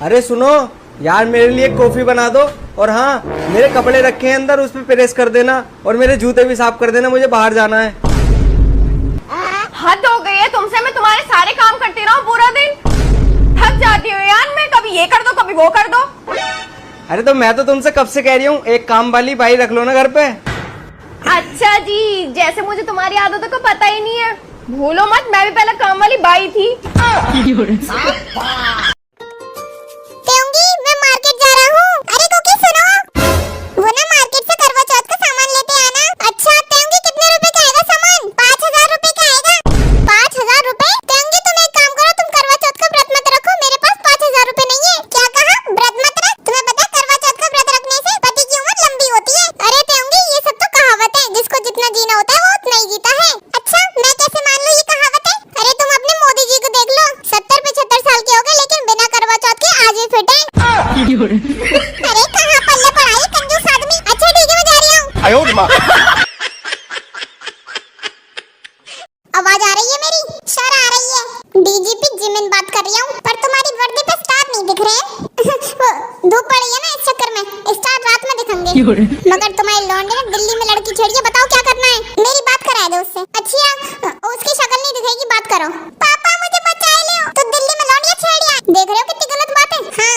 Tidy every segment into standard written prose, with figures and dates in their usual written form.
अरे सुनो यार, मेरे लिए कॉफी बना दो। और हाँ, मेरे कपड़े रखे हैं अंदर, उस पे प्रेस कर देना। और मेरे जूते भी साफ कर देना, मुझे बाहर जाना है। हद हो गई है तुमसे, मैं तुम्हारे सारे काम करती रहूं पूरा दिन, थक जाती हूँ यार। मैं कभी ये कर दो कभी वो कर दो। अरे तो मैं तो तुमसे कब से कह रही हूँ, एक काम वाली बाई रख लो ना घर पे। अच्छा जी, जैसे मुझे तुम्हारी आदतों का पता ही नहीं है। भूलो मत, मैं भी पहले काम वाली बाई थी। मैं मार्केट जा रहा हूँ। अरे कुकी सुनो, वो ना मार्केट से करवा चौथ का सामान लेते आना। अच्छा तेंगी, कितने रुपए का आएगा सामान? 5000 रुपए का आएगा। 5000 रुपए? तेंगी तुम एक काम करो, तुम करवा चौथ का व्रत मत रखो, मेरे पास 5000 रुपए नहीं है। क्या कहा? व्रत मत रख? तुम्हें पता है करवा चौथ का व्रत रखने से पति की उम्र लंबी होती है। अरे तेंगी, ये सब तो कहावत है, जिसको जितना जीना होता है वो उतना ही जीता है। अच्छा मैं कैसे मान लूं ये कहावत है? अरे तुम अपने मोदी जी को देख लो, 70-75 साल के हो गए लेकिन बिना करवा चौथ के आज भी फिट है। अरे कहाँ पल्ले पड़ा ये कंजूस आदमी। अच्छा ठीक है, मैं जा रही हूँ। आवाज आ रही है मेरी? शर आ रही है। डीजीपी जिमिन बात कर रही हूँ, पर तुम्हारी वर्दी पे स्टार नहीं दिख रहे। धूप पड़ी है ना, इस चक्कर में स्टार रात में दिखेंगे। मगर तुम्हारी लौंडे ने दिल्ली में लड़की छेड़ी है, बताओ क्या करना है? मेरी बात करा दो उससे। अच्छा उसकी शक्ल नहीं दिखेगी, बात करो। पापा मुझे बचा ले, तो दिल्ली में लौंडिया छेड़िया, देख रहे हो कितनी गलत बात है। हाँ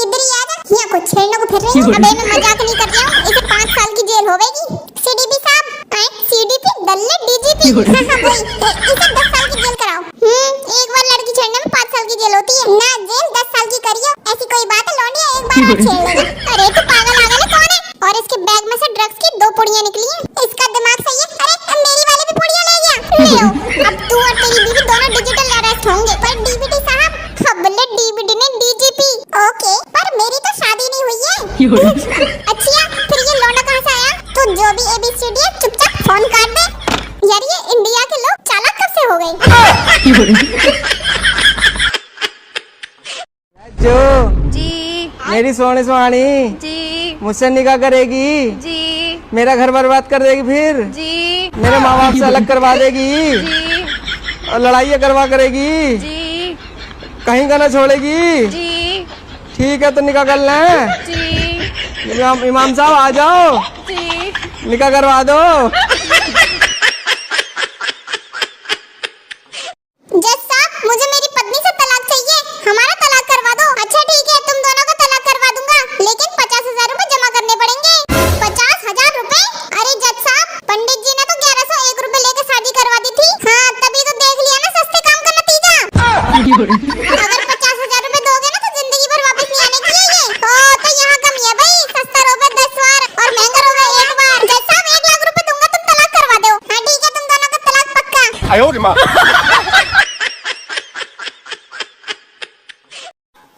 इधर ही आ जा, यहाँ कुछ छेड़ने को फिर रही है। अबे मैं मजाक नहीं कर रहा हूँ, इसे 5 साल की जेल होगी। सीडीपी साहब, सीडीपी दल्ले डीजीपी, हाँ वही, इसे 10 साल की जेल कराओ। एक बार लड़की छेड़ने में 5 साल की जेल होती है ना, जेल 10 साल की करियो। ऐसी कोई बात है? लौंडिया एक बार और छेड़ लेगा। अरे तू पागल आगल है, कौन है? और इसके बैग में से ड्रग्स की 2 पुड़ियां निकली हैं। इसका दिमाग सही है? अरे मेरी वाली भी पुड़ियां ले गया। ले आओ, अब तू और तेरी बीवी दोनों डिजिटल अरेस्ट होंगे। पर डीबीटी साहब, खबले डीबीटी ने डीजीपी। ओके, पर मेरी तो शादी नहीं हुई है। अच्छा फिर ये लौंडा कहाँ से आया? तू जो भी एबीसीडी है चुपचाप फोन काट दे। यार ये इंडिया के लोग चालाक कब से हो गए? जो जी मेरी सोने सुहानी जी मुझसे निकाह करेगी, जी मेरा घर बर्बाद कर देगी, फिर जी मेरे माँ बाप से अलग करवा देगी जी और लड़ाइयाँ करवा करेगी, जी कहीं का ना छोड़ेगी। जी ठीक है तो निकाह कर लें। जी इमाम साहब आ जाओ, जी। निकाह करवा दो। जज साहब, मुझे मेरी पत्नी से तलाक चाहिए, हमारा तलाक करवा दो। अच्छा ठीक है, तुम दोनों का तलाक करवा दूंगा, लेकिन 50,000 रुपए जमा करने पड़ेंगे। 50,000 रुपए? अरे जज साहब, पंडित जी ने तो 1101 रुपए लेके शादी करवा दी थी। हाँ तभी तो देख लिया ना सस्ते काम का नतीजा। अगर 50,000 रुपए दोगे ना तो जिंदगी भर वापस नहीं आने की है ये। तो यहाँ कमी है भाई, सस्ता रोबे 10 बार और महंगा रोबे 1 बार। जज साहब 1 लाख रुपए दूंगा, तुम तलाक करवा दो। हाँ ठीक है, तुम दोनों का तलाक पक्का।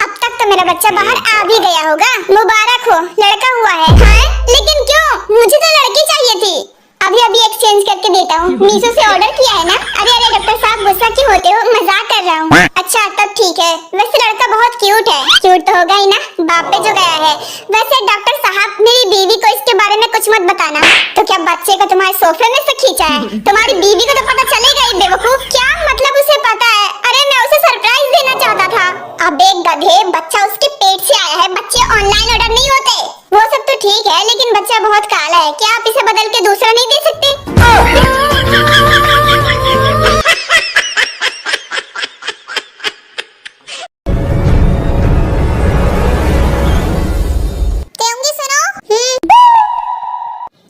अब तक तो मेरा बच्चा बाहर आ भी गया होगा। मुबारक हो, लड़का हुआ है। हाँ लेकिन क्यों? मुझे तो लड़की चाहिए थी। अभी अभी एक्सचेंज करके देता हूँ। मीशो से ऑर्डर किया है ना। अरे अरे डॉक्टर साहब, गुस्सा क्यों होते हो? मजाक कर रहा हूँ। अच्छा तब ठीक है। वैसे लड़का बहुत क्यूट है। क्यूट तो होगा ही ना, बाप पे जो गया है। वैसे डॉक्टर साहब, मेरी बीवी को इसके बारे में कुछ मत बताना। तो क्या बच्चे को तुम्हारे सोफे में से खींचा है? तुम्हारी बीवी को तो पता चलेगा ही बेवकूफ। क्या मतलब उसे पता है? अरे मैं उसे सरप्राइज देना चाहता था। अबे गधे, बच्चा उसके पेट से आया है, बच्चे ऑनलाइन ऑर्डर नहीं होते। वो सब तो ठीक है, लेकिन बच्चा बहुत काला है, क्या आप इसे बदल के दूसरा नहीं दे सकते? तेंगी सुनो,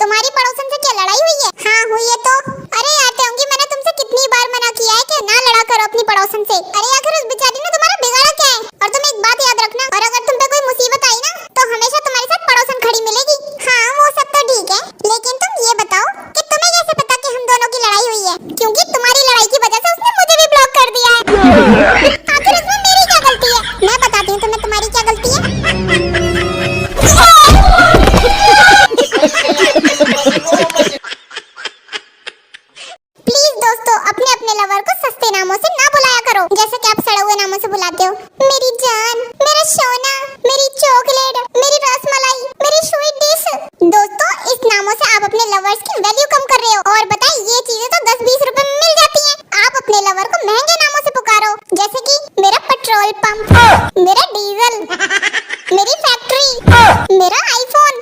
तुम्हारी पड़ोसन से क्या लड़ाई हुई है? हाँ हुई है तो। अरे यार तेंगी, मैंने तुमसे कितनी बार मना किया है कि ना लड़ा करो अपनी पड़ोसन से। अरे आखिर उस बेचारी ने तुम्हारा बिगाड़ा क्या है? और तुम एक बात याद रखना, और अगर तुम पे कोई मुसीबत आई ना तो हमेशा तुम्हारे साथ पड़ोसन खड़ी मिलेगी। हाँ वो सब तो ठीक है, लेकिन तुम ये बताओ कि तुम्हें कैसे पता कि हम दोनों की लड़ाई हुई है? क्योंकि तुम्हारी लड़ाई की वजह से उसने मुझे भी ब्लॉक कर दिया है। आखिर इसमें मेरी क्या गलती है? मैं बताती हूँ तुम्हें तुम्हारी क्या गलती है। प्लीज दोस्तों, अपने अपने लवर को सस्ते नामों से ना बुलाया करो, जैसे कि आप सड़े हुए नामों से बुलाते हो। मेरी जान, मेरा सोना, मेरी चॉकलेट, मेरी रसमलाई, मेरी स्वीट डिश। दोस्तों इस नामों से आप अपने लवर्स की वैल्यू कम कर रहे हो। और बताइए, ये चीजें तो 10-20 रुपए में मिल जाती हैं। आप अपने लवर को महंगे नामों से पुकारो, जैसे कि मेरा पेट्रोल पंप। मेरा डीजल, मेरी फैक्ट्री, मेरा आईफोन,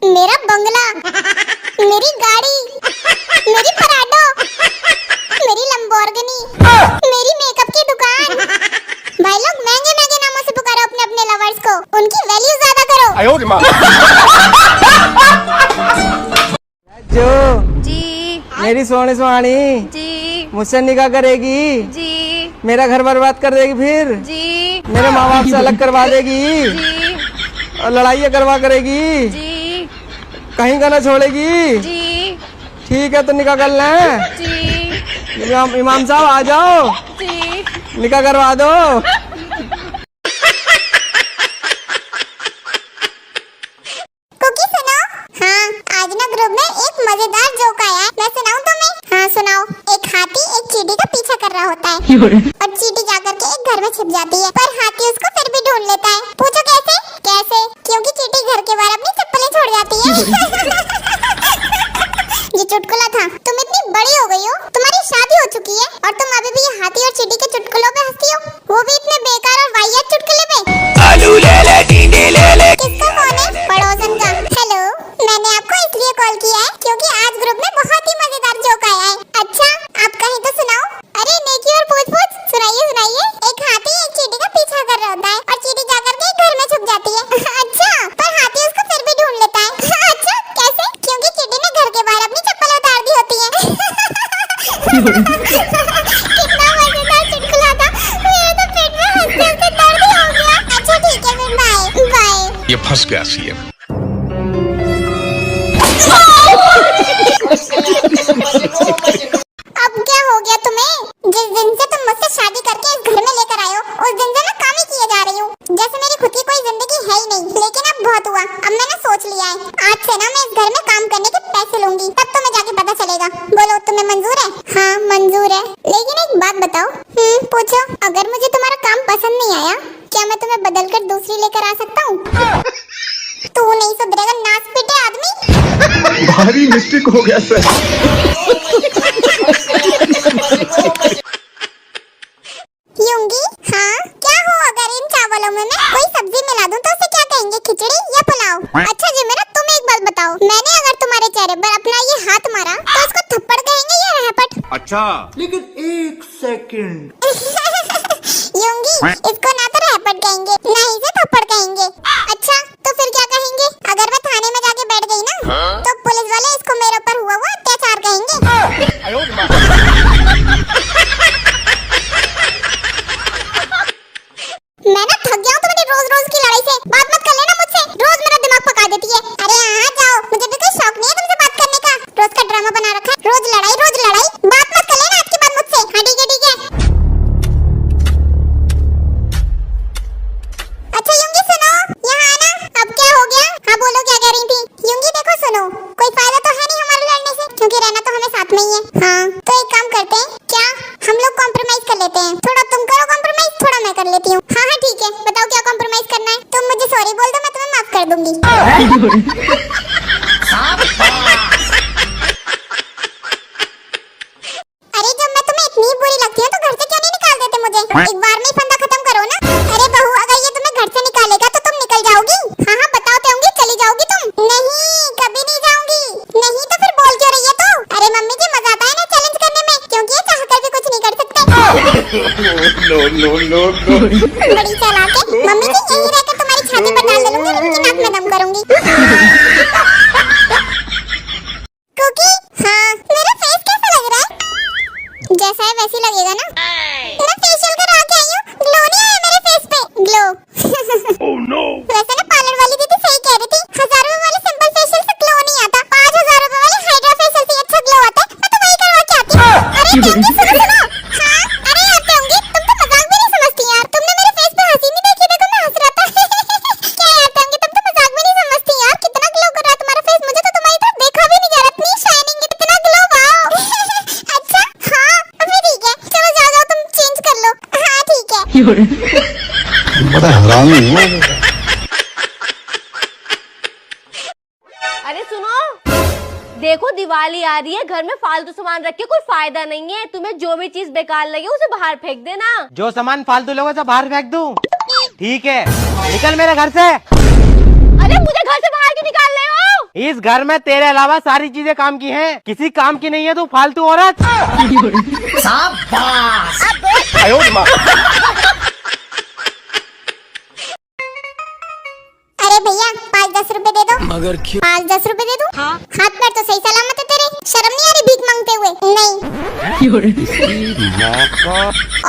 मेरा बंगला, मेरी गाड़ी, मेरी पराडो, मेरी लंबोर्गिनी, मेरी मेकअप की दुकान। भाई लोग महंगे महंगे नामों से पुकारो अपने अपने लवर्स को, उनकी वैल्यू ज्यादा करो। जो जी मेरी सोनी सुहानी जी मुझसे निकाह करेगी, जी मेरा घर बर्बाद कर देगी, फिर जी मेरे माँ बाप से अलग करवा देगी जी और लड़ाई करवा करेगी, जी कहीं का ना छोड़ेगी। जी ठीक है तो निकाह कर लें। जी इमाम साहब आ जाओ, जी। निकाह करवा दो। कुकी सुनो। हाँ, आज ना ग्रुप में एक मजेदार जोक आया है, मैं सुनाऊं तुम्हें? हाँ सुनाओ। एक हाथी एक चींटी का पीछा कर रहा होता है और चींटी जाकर के एक घर में छिप जाती है, पर हाथी उसको फिर भी ढूंढ लेता है। पूछो कैसे? कैसे? क्योंकि चींटी घर के बाहर अपनी चप्पलें छोड़ जाती है। ये चुटकुला था। तुम इतनी बड़ी हो गई हो, तुम्हारी शादी हो चुकी है और तुम अभी भी ये हाथी और चींटी के चुटकुलों पे हंसती हो, वो भी इतने बेकार और वाहियात चुटकुले पे। आलू ले ले टींडे ले ले। किसका फोन है? पड़ोसन का। हेलो, मैंने आपको इसलिए कॉल किया है क्योंकि आज ग्रुप में बहुत ही मजेदार जोक आया है। अच्छा, आप कहीं तो सुनाओ। अरे नेकी और पूछ पूछ, सुनाइए सुनाइए। एक हाथी एक चींटी का पीछा कर रहा होता है और चींटी जाकर के घर में छुप जाती है। अच्छा, पर हाथी उसको फिर भी ढूंढ लेता है। अच्छा, कैसे? क्योंकि चींटी ने घर के बाहर अपनी चप्पल उतार दी होती है। कितना मजेदार चुटकुला था, मेरे तो पेट में हंसते हंसते दर्द ही हो गया। अच्छा ठीक है, फिर बाय बाय। ये फंस गया सीएम। अब क्या हो गया तुम्हें? जिस दिन से तुम मुझसे शादी करके इस घर में लेकर आए हो, उस दिन से मैं काम ही किए जा रही हूँ, जैसे मेरी खुद की कोई जिंदगी है ही नहीं। लेकिन अब बहुत हुआ, अब मैंने सोच लिया है, आज से ना मैं इस घर में काम करने के पैसे लूंगी, तब तुम्हें जाके पता चलेगा। बोलो तुम्हें मंजूर है? हाँ मंजूर है। लेकिन एक बात बताओ। पूछो। अगर मुझे तुम्हारा काम पसंद नहीं आया, क्या मैं तुम्हें बदल कर दूसरी लेकर आ सकता हूँ? तू नहीं सुधरेगा नास पीटे आदमी। भारी मिस्टेक हो गया सर। यूंगी, हाँ क्या हो अगर इन चावलों में मैं कोई सब्जी मिला दूं तो उसे क्या कहेंगे, खिचड़ी या पुलाव? अच्छा जी मेरा, तुम एक बात बताओ, मैंने अगर तुम्हारे चेहरे पर अपना ये हाथ मारा तो इसको थप्पड़ कहेंगे या रहपट? अच्छा, लेकिन एक सेकंड। यूंगी, इसको ना तो रहपट कहेंगे ना ही से थप्पड़ कहेंगे। अच्छा तो फिर क्या कहेंगे? अगर मैं थाने में जाके बैठ गई ना, तो पुलिस वाले इसको मेरे ऊपर हुआ अत्याचार कहेंगे। मैं ना थक गया हूँ तुम्हारी रोज रोज की लड़ाई से। बात मत कर लेना मुझसे, रोज मेरा दिमाग पका देती है। अरे हाँ जाओ, मुझे भी कोई शौक नहीं है तुमसे बात करने का। रोज का ड्रामा बना रखा है, रोज लड़ाई रोज लड़ाई। बात मत कर लेना आज के बाद मुझसे। हाँ ठीक है ठीक है। अच्छा यूंगी सुनो, यहाँ आना। अब क्या हो गया? हाँ बोलो क्या कह रही थी? यूंगी देखो सुनो, कोई फायदा तो है नहीं हमारे लड़ने से, क्योंकि रहना तो हमें साथ में ही है। हाँ तो एक काम करते हैं, क्या हम लोग कॉम्प्रोमाइज कर लेते हैं? थोड़ा तुम करो कॉम्प्रोमाइज, थोड़ा मैं कर लेती हूँ। हाँ हाँ ठीक है, बताओ क्या कॉम्प्रोमाइज करना है? तुम मुझे सॉरी बोल दो, मैं तुम्हें माफ कर दूंगी। अरे जब मैं तुम्हें इतनी बुरी लगती हूँ तो घर से क्यों नहीं निकाल देते मुझे? एक बार में ही फंदा खत्म करो ना। अरे बहू, अगर ये तुम्हें घर से निकालेगा तो तुम निकल जाओगी? हाँ हाँ बताओ तो होंगी, चली जाओगी तुम? नहीं, कभी नहीं जाऊंगी। नहीं तो फिर बोल क्यों रही है तू? अरे मम्मी जी मजा आता है ना चैलेंज करने में, क्योंकि ये चाहकर भी कुछ नहीं कर सकते। No no no no. बड़ी चालाक है मम्मी जी, यहीं रहकर तुम्हारी छाती पर डाल दूंगी और उनकी नाक में दम करूंगी। कुकी, हाँ मेरा फेस कैसा लग रहा है? जैसा है वैसे लगेगा ना? मैं फेशियल करा के आई हूँ, ग्लो नहीं आया मेरे फेस पे। ग्लो। Oh no. वैसे ना पार्लर वाली दीदी सही कह रही थी, 1000 रुपए वाले सिंपल फेशियल से ग्लो नहीं आता, 5000 रुपए वाले हाइड्रा फेशियल से अच्छा ग्लो आता है। मैं तो वही करवा के आती हूँ। अरे यूंगी सुनो सुनो। हाँ अरे यार यूंगी, तुम तो मजाक भी नहीं समझती यार। तुमने मेरे फेस पे हंसी नहीं देखी? देखो मैं हंस रहा था। क्या यार यूंगी, तुम तो मजाक भी नहीं समझती यार। कितना ग्लो कर रहा है तुम्हारा फेस, मुझे तो तुम्हारी तरफ देखा भी नहीं जा रहा। इतनी शाइनिंग, इतना ग्लो, वाओ। अच्छा हाँ अभी ठीक है, चलो जाओ जाओ तुम चेंज कर लो। हाँ ठीक है। बड़ा हरामी है। अरे सुनो, देखो दीवार दिवाली आ रही है, घर में फालतू सामान रख के कोई फायदा नहीं है। तुम्हें जो भी चीज बेकार लगे उसे बाहर फेंक देना। जो सामान फालतू लोगों से बाहर फेंक दूं? ठीक है, निकल मेरे घर से। अरे मुझे घर से बाहर क्यों निकाल रहे हो? इस घर में तेरे अलावा सारी चीजें काम की हैं, किसी काम की नहीं है तू फालतू औरत। अरे भैया 5-10 रुपए दे दो। मगर क्यों? 5-10 रुपए दे दो। हाँ। हाथ पैर तो सही सलामत है तेरे, शर्म नहीं आ रही भीख मांगते हुए? नहीं।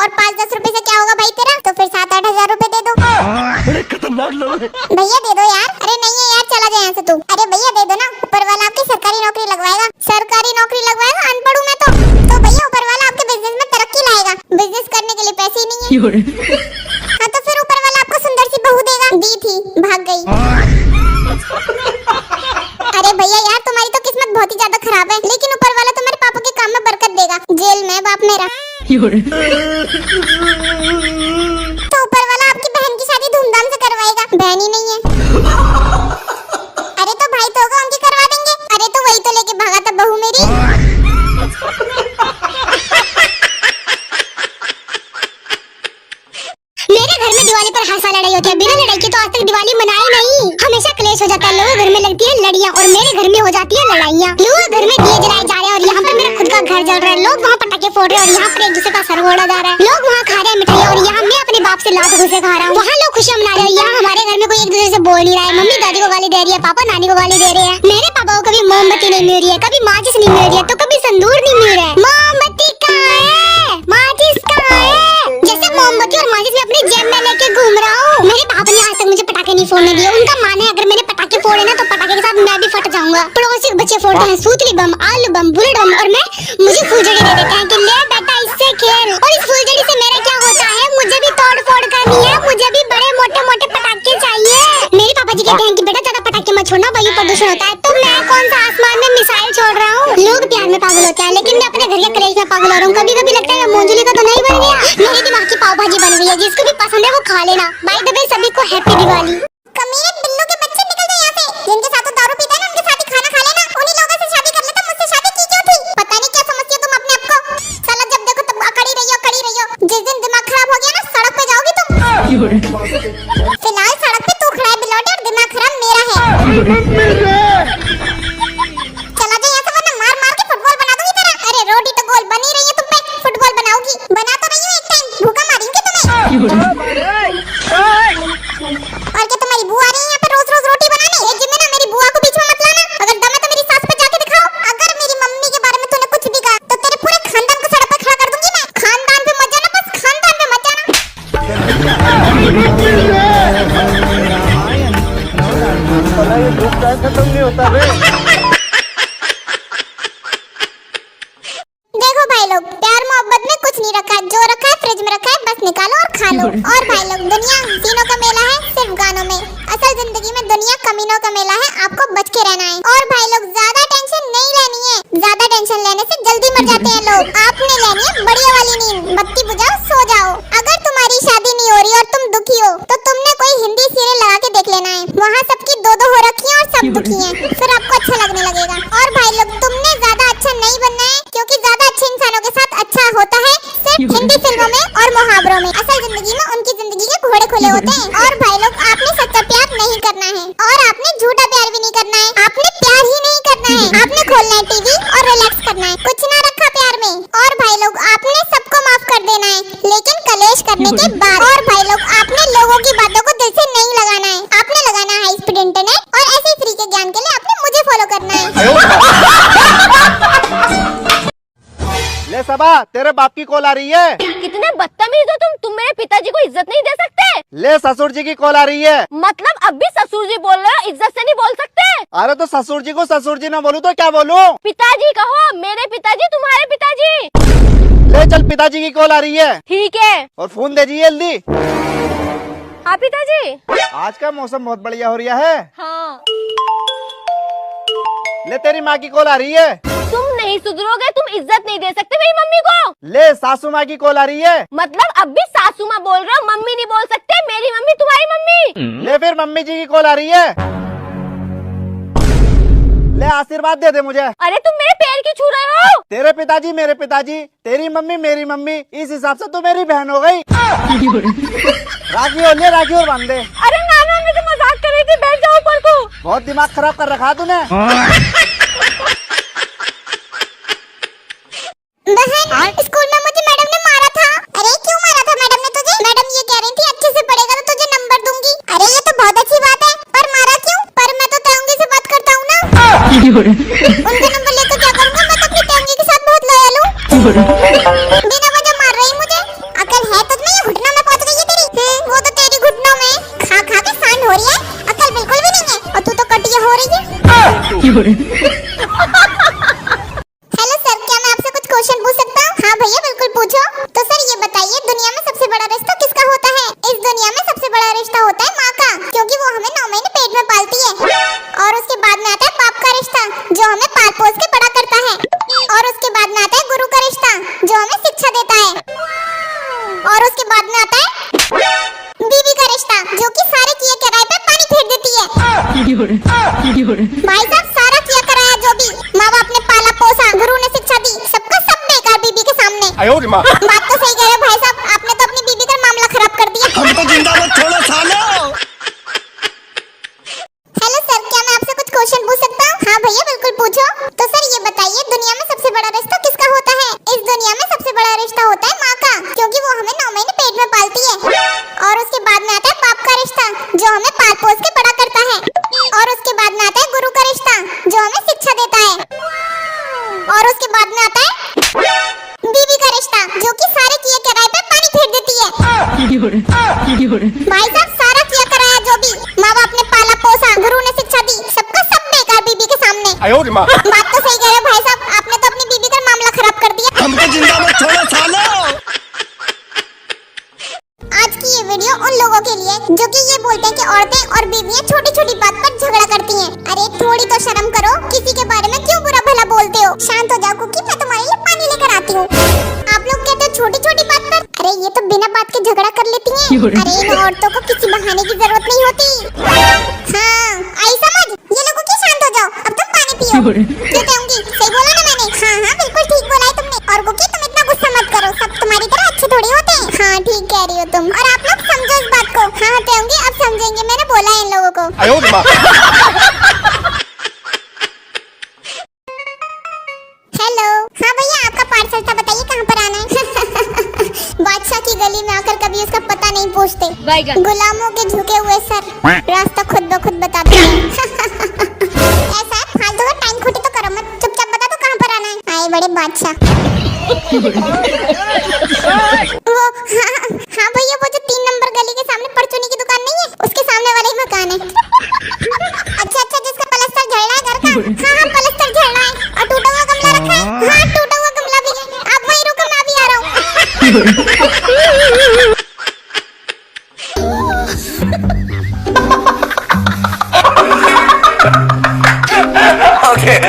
और 5-10 रुपए से क्या होगा भाई तेरा? तो फिर 7-8 हजार रुपए दे दो। बड़े खतरनाक लोग हैं। भैया दे दो यार। अरे नहीं है यार, चला जाए यहाँ से तू। अरे भैया दे दो ना, ऊपर वाला आपकी सरकारी नौकरी लगवाएगा। सरकारी नौकरी लगवाएगा? अनपढ़ हूँ मैं तो भैया ऊपर वाला आपके बिजनेस में तरक्की लाएगा। बिजनेस करने के लिए पैसे ही नहीं है। हाँ तो फिर ऊपर वाला आपको सुंदर सी बहू देगा। दी थी, भाग गई। अरे भैया यार तुम्हारी तो किस्मत बहुत ही ज्यादा खराब है, लेकिन ऊपर वाला तुम्हारे पापा के काम में बरकत देगा। जेल में बाप मेरा। तो ऊपर वाला आपकी बहन की शादी धूमधाम से करवाएगा। बहन ही नहीं है। अरे तो भाई तो होगा, उनकी करवा देंगे। अरे तो वही तो लेके भागा था बहू मेरी। मेरे घर में दिवाली पर हर साल लड़ाई होती है, बिना लड़ाई के तो आज तक दिवाली मनाई नहीं। हमेशा क्लेश हो जाता है, लोगों घर में लगती है लड़ियां और मेरे घर में हो जाती है लड़ाइयां। लोग घर में दिए जलाए जा रहे हैं और यहाँ पर मेरा खुद का घर जल रहा है। लोग वहाँ पटाखे फोड़ रहे हैं और यहाँ पर एक दूसरे का सर फोड़ा जा रहा है। लोग वहाँ खा रहे हैं मिठाई और यहाँ मैं अपने बाप से लात घुसे खा रहा हूँ। वहाँ लोग खुशियाँ मना रहे हैं, यहाँ हमारे घर में कोई एक दूसरे से बोल नहीं रहा है। मम्मी दादी को गाली दे रही है, पापा नानी को गाली दे रहे हैं। मेरे पापा को कभी मोमबत्ती नहीं मिल रही है, कभी माचिस नहीं मिल रही है, तो कभी संदूर नहीं मिल रहा है। मोमबत्ती कहाँ है? माचिस कहाँ है? जैसे मोमबत्ती और माचिस में अपनी जेब में लेके घूम रहा हूँ। मेरे पापा ने आज तक मुझे पटाखे नहीं फोड़ने दिए। उनका माने अगर मैंने पटाखे फोड़े ना तो पटाखे के साथ मैं भी फट जाऊंगा। पड़ोसी के बच्चे फोड़ते हैं सूतली बम, आलू बम, बुलेट बम और मुझे फुलझड़ी दे देते हैं कि ले बेटा इससे खेल। और इस फुलझड़ी से मेरा क्या होता है? मुझे भी तोड़ फोड़ करनी है, मुझे भी बड़े मोटे मोटे पटाखे चाहिए। मेरे पापा जी कहते हैं कि बेटा ज्यादा पटाखे मत छोड़ना, वायु प्रदूषण होता है। तो मैं कौन सा आसमान में मिसाइल छोड़ रहा हूँ? लोग प्यार में पागल होते हैं, लेकिन मैं अपने घर के कलेश में पागल हो रहा हूँ। कभी कभी लगता है मोंजली का तो नहीं बन गया। मेरे दिमाग की पाव भाजी बन गई है, जिसको भी पसंद है वो खा लेना। बाय द वे सभी को हैप्पी दिवाली। कमीने बिल्लू के बच्चे निकल गए यहाँ से। जिनके साथ तो दारू पीता है ना उनके साथ ही खाना खा लेना। उन्हीं लोगों से शादी कर लेता, मुझसे शादी की क्यों थी? पता नहीं क्या समझती हो तुम अपने आप को। साला जब देखो तब अकड़ी रही हो। जिस दिन दिमाग खराब हो गया ना सड़क पे जाओगी तुम। फिलहाल सड़क पे तू खड़ा है बिलौटे और दिमाग खराब मेरा है। चला जा यहाँ से वरना मार मार के फुटबॉल बना दूंगी तेरा। अरे रोटी तो गोल बनी रही है, तुम पे फुटबॉल बनाओगी? बना तो रही हूँ, एक टाइम भूखा मारूंगी तुम्हें। और क्या तुम्हारी बुआ आ रही है यहाँ पे रोज रोटी बनाने? एक जिम्मे ना मेरी बुआ को बीच में मत लाना। अगर दम है तो मेरी सास पे जाके दिखाओ। अगर मेरी मम्मी के बारे में तूने कुछ भी कहा तो तेरे पूरे खानदान को सड़क पे खड़ा कर दूंगी मैं। खानदान पे मत जाना, बस खानदान पे मत जाना। खत्म नहीं होता बे। देखो भाई लोग, प्यार मोहब्बत में कुछ नहीं रखा, जो रखा है फ्रिज में रखा है, बस निकालो और खा लो। और भाई लोग दुनिया हसीनों का मेला है, सिर्फ गानों में। असल जिंदगी में दुनिया कमीनों का मेला है, आपको बच के रहना है। और भाई लोग ज्यादा टेंशन नहीं लेनी है, ज्यादा टेंशन लेने से जल्दी मर जाते हैं लोग। आपने लेनी है बढ़िया वाली नींद, बत्ती बुझाओ सो जाओ। अगर तुम्हारी शादी नहीं हो रही और तुम दुखी हो तो तुमने कोई हिंदी सीरियल लगा के देख लेना है। वहाँ सबकी दो हो रखी है और सब दुखी है, फिर आपको अच्छा लगने लगेगा। और भाई लोग तुमने ज्यादा अच्छा नहीं बनना है, क्योंकि ज्यादा अच्छे इंसानों के साथ अच्छा होता है सिर्फ हिंदी फिल्मों में और मुहावरों में। असल जिंदगी में उनकी जिंदगी के घोड़े खुले होते हैं। और भाई लोग आपने सच्चा प्यार नहीं करना है और आपने झूठा प्यार भी नहीं करना है। आपने प्यार ही नहीं करना है, आपने खोलना है टीवी और रिलैक्स करना है। कुछ ना रखा प्यार में। और भाई लोग आपने सबको माफ कर देना है, लेकिन कलेश करने के बाद। और भाई लोग आपने लोगों की बातों को दिल से नहीं लगाना है, आपने लगाना है हाई स्पीड इंटरनेट। और ऐसे फ्री के ज्ञान के लिए आपने मुझे फॉलो करना है। ले सबा, तेरे बाप की कॉल आ रही है। कितने बदतमीज हो तुम मेरे पिताजी को इज्जत नहीं दे सकते। ले ससुर जी की कॉल आ रही है। मतलब अब भी ससुर जी बोल रहे हो, इज्जत से नहीं बोल सकते? अरे तो ससुर जी को ससुर जी ना बोलूं तो क्या बोलूं? पिताजी कहो, मेरे पिताजी तुम्हारे पिताजी। ले चल, पिताजी की कॉल आ रही है। ठीक है। और फोन दे दीजिए जल्दी। हाँ पिताजी। आज का मौसम बहुत बढ़िया हो रहा है। हाँ। ले तेरी माँ की कॉल आ रही है। तुम नहीं सुधरोगे, तुम इज्जत नहीं दे सकते मेरी मम्मी को। ले सासू माँ की कॉल आ रही है। मतलब अब भी सासू माँ बोल रहा हूँ, मम्मी नहीं बोल सकते। मेरी मम्मी तुम्हारी मम्मी। ले फिर मम्मी जी की कॉल आ रही है। ले आशीर्वाद दे दे मुझे। अरे तुम मेरे पैर क्यों छू रहे हो? तेरे पिताजी मेरे पिताजी, तेरी मम्मी मेरी मम्मी, इस हिसाब से तू मेरी बहन हो गई। राखी हो ले, राखी और बांध दे। अरे नाना मैं तो मजाक कर रही थी, बैठ जाओ ऊपर को। बहुत दिमाग खराब कर रखा तूने। बहन, स्कूल में मुझे मैडम ने मारा था। अरे क्यों मारा था मैडम ने तुझे? मैडम ये कह रही थी अच्छे से पढ़ेगा तो तुझे नंबर दूंगी। अरे ये तो बहुत अच्छी बात है, पर मारा क्यों? पर मैं तो तेंगी से बात करता हूँ ना। उनका नंबर लेकर क्या करूँगा? मैं तो अपनी तेंगी के साथ बहुत लॉयल हूँ। बिना वजह मार रही मुझे। अकल है तुझमें या घुटनों में पहुँच गई है तेरी? वो तो तेरी घुटनों में खा खा के सांड हो रही है, अकल बिल्कुल भी नहीं है। और तू तो कटिया हो रही है। हेलो सर, क्या मैं आपसे कुछ क्वेश्चन पूछ सकता हूँ? हाँ भैया बिल्कुल पूछो। तो सर ये बताइए, दुनिया में सबसे बड़ा रिश्ता किसका होता है? इस दुनिया में सबसे बड़ा रिश्ता होता है माँ का, क्योंकि वो हमें 9 महीने पेट में पालती है। और उसके बाद में आता है बाप का रिश्ता, जो हमें पाल पोस के बड़ा करता है। और उसके बाद में आता है गुरु का रिश्ता, जो हमें शिक्षा देता है। और उसके बाद में आता है बीवी का रिश्ता, जो कि सारे किए कराए पे पानी फेर देती है। भाई साहब, सारा किया कराया जो भी माँ बाप ने पाला पोसा, गुरु ने शिक्षा दी, सबका सब बेकार बीबी के सामने। बात तो सही कह रहे भाई साहब, आपने तो अपनी बीबी का मामला खराब कर दिया। हमको जिंदा मत छोड़ो सालो। हेलो सर, क्या मैं आपसे कुछ क्वेश्चन पूछ सकता हूँ? हाँ भैया बिल्कुल पूछो। तो सर ये बताइए, दुनिया में सबसे बड़ा रिश्ता किसका होता है? इस दुनिया में सबसे बड़ा रिश्ता होता है माँ का, क्योंकि वो हमें 9 महीने पेट में पालती है। और उसके बाद में आता है बाप का रिश्ता, जो हमें पाल पोस के बड़ा करता है। और उसके बाद में आता है गुरु का रिश्ता, जो हमें शिक्षा देता है। और उसके बाद में आता है बीवी का रिश्ता, जो कि सारे किए कराए पे पानी फेर देती है। भाई साहब, सारा किया कराया जो भी माँ बाप ने पाला पोसा, गुरु ने शिक्षा दी, सबका सब बेकार बीबी के सामने। बात तो सही कह रहे भाई साहब, आपने तो अपनी बीबी का मामला खराब कर दिया। हमको जिंदा मत छोड़ो सालो। आज की ये वीडियो उन लोगों के लिए जो कि ये बोलते हैं कि औरतें और बीवियां छोटी छोटी बात पर झगड़ा करती हैं। अरे थोड़ी तो शर्म करो, किसी के बारे में क्यों बुरा भला बोलते हो? शांत हो जाओ कुकी, मैं तुम्हारे लिए पानी लेकर आती हूँ। आप लोग कहते हो छोटी छोटी बात पर, अरे ये तो बिना बात के झगड़ा कर लेती हैं। अरे इन औरतों को किसी बहाने की जरूरत नहीं होती। हाँ आई समझ, ये लोगों की शांत हो जाओ, अब तुम पानी पियो। क्यों कहूँगी, सही बोला ना मैंने? हाँ बिल्कुल ठीक बोला है तुमने। और कुकी तुम इतना गुस्सा मत करो, सब तुम्हारी तरह अच्छे थोड़ी होते हैं। हाँ ठीक कह रही हो तुम, और आप लोग समझो इस बात को। हाँ कहूँगी, अब समझेंगे, मैंने बोला है इन लोगों को। हेलो, हाँ भैया आपका पार्सल था, बताइए कहाँ पर आना है? बादशाह की गली में आकर कभी उसका पता नहीं पूछते, गुलामों के झुके हुए सर रास्ता खुद ब खुद बताते हैं। ऐसा है, फालतू का टाइम खोटी तो करो मत, चुपचाप बता दो कहाँ पर आना है। आए बड़े बादशाह। वो हाँ भैया, वो जो 3 नंबर गली के सामने परचूनी की दुकान नहीं है, उसके सामने वाला ही मकान है। अच्छा, जिसका पलस्तर झड़ रहा है घर का? हाँ पलस्तर झड़ रहा है, और टूटा हुआ गमला रखा है। हाँ टूटा हुआ गमला भी है, आप वहीं रुको, मैं अभी आ रहा हूँ। Okay.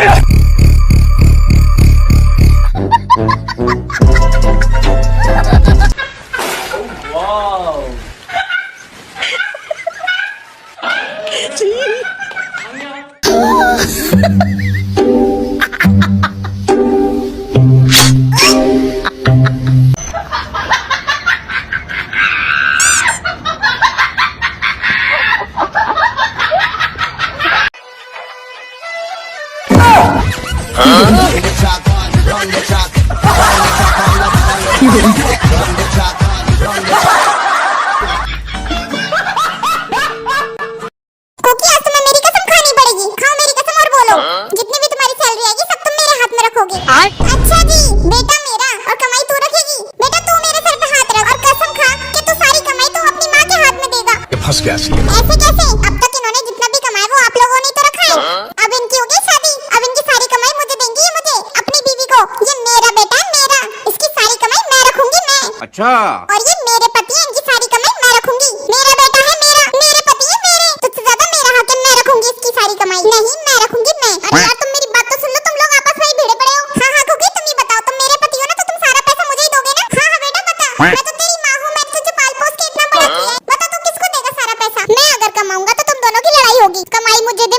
अच्छा जी, बेटा मेरा और कमाई तू रखेगी। बेटा तू मेरे सर पे हाथ रख और कसम खा कि तू सारी कमाई तू अपनी माँ के हाथ में देगा। फंस गया सी। ऐसे कैसे? अब तक इन्होंने जितना भी कमाया वो आप लोगों ने तो रखा है। अब इनकी हो गई शादी, अब इनकी सारी कमाई मुझे देंगी, ये मुझे अपनी बीवी को। ये मेरा बेटा है, मेरा, इसकी सारी कमाई मैं रखूंगी, मैं। अच्छा। और ये मेरे पति है, इनकी सारी कमाई मैं रखूंगी। मेरा बेटा है, मेरा, मेरे पति है, मेरे, तुझसे ज्यादा मेरा हक है, मैं रखूंगी इसकी सारी कमाई। नहीं मैं रखूंगी मैं। अरे यार तुम मेरी बात तो सुन लो, तुम लोग आपस में ही भिड़े पड़े हो। हाँ कुकी तुम ही बताओ, तुम मेरे पति हो ना, तो तुम सारा पैसा मुझे ही दोगे ना? हाँ बेटा बता, मैं तो तेरी माँ हूँ, मैं तुझे पाल पोस के इतना बड़ा किया है, बता तू किसको देगा सारा पैसा? मैं अगर कमाऊंगा तो तुम दोनों की लड़ाई होगी। कमाई मुझे दे,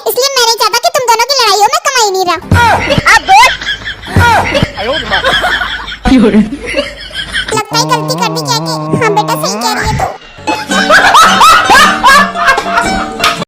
इसलिए मैं नहीं चाहता कि तुम दोनों की लड़ाई 有人。